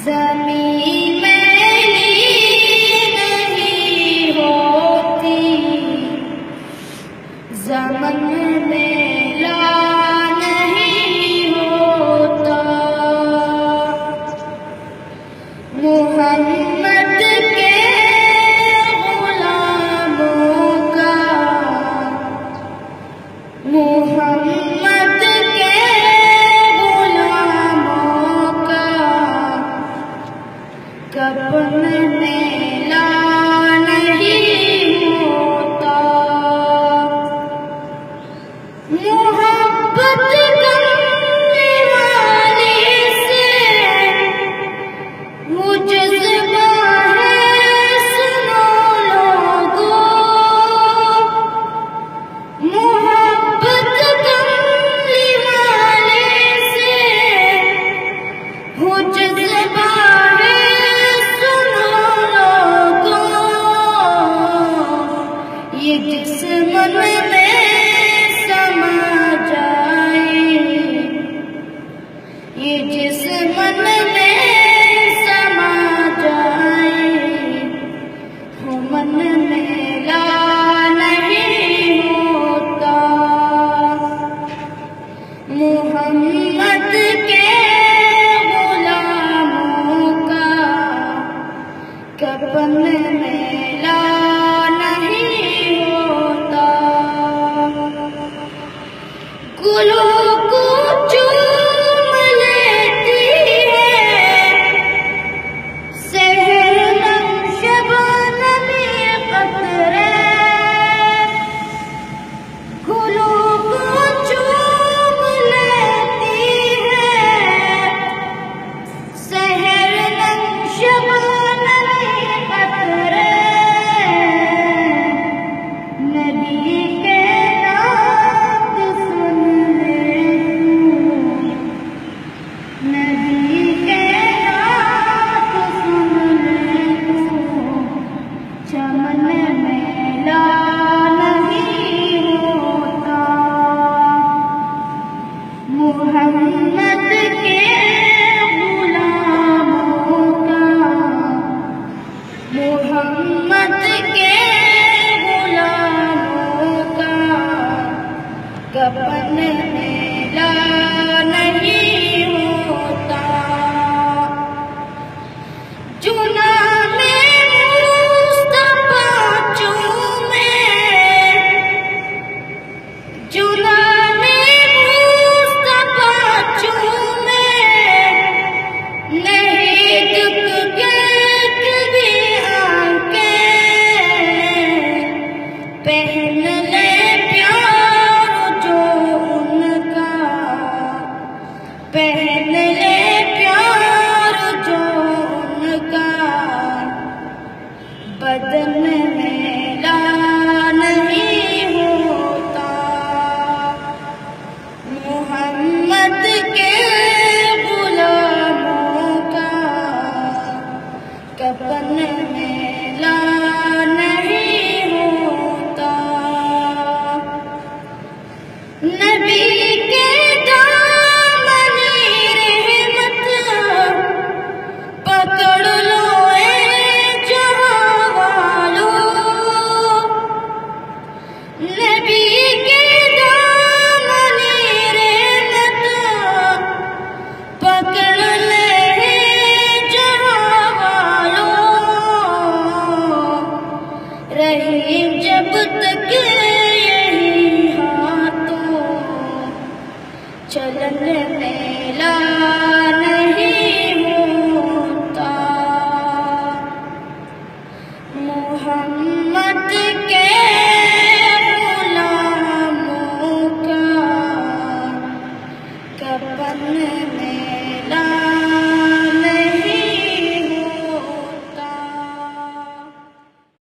ज़मीं मैली नहीं होती, ज़मन मेला नहीं होता। मोहम्मद के गुलामों का, मोहम्मद के गुलामों का कफ़न मेला नहीं होता। मोहब्बत करने वाले से वो जज़्बा है, सुनो लोगों। मोहब्बत करने वाले से वो जज़्बा है, सुनो लोगों। ये जिस्म में समा जाए, ये जिस्म में समा जाए, हो मन मेला नहीं होता। मोहम्मद के गुलामों का कफ़न मेला नहीं होता। गुलों को चूम लेती है सहर शबनमी क़तरे। गुलों को चूम लेती है सहर शबनमी क़तरे। नबी के नात सुन ले तू, नबी के नात सुन ले तू, चमन मेला नहीं होता। मोहम्मद के गुलामों का, मोहम्मद के गुलामों का कफ़न मेला नहीं होता। चुना में मुस्तफा चूमे, चुना में मुस्तफा चूमे, नहीं झुक के कभी आंखें। पहन ले प्यार जो उनका, पहन ले प्यार जो उनका, बदन मेला नहीं होता। मोहम्मद के गुलामों का कफ़न मेला नहीं होता। नबी के दामन रहमत पकड़ लो ए जहां वालों। नबी के दामन रहमत पकड़ ले जहां वालों। रही जब तक यही हाथों, चलन मेला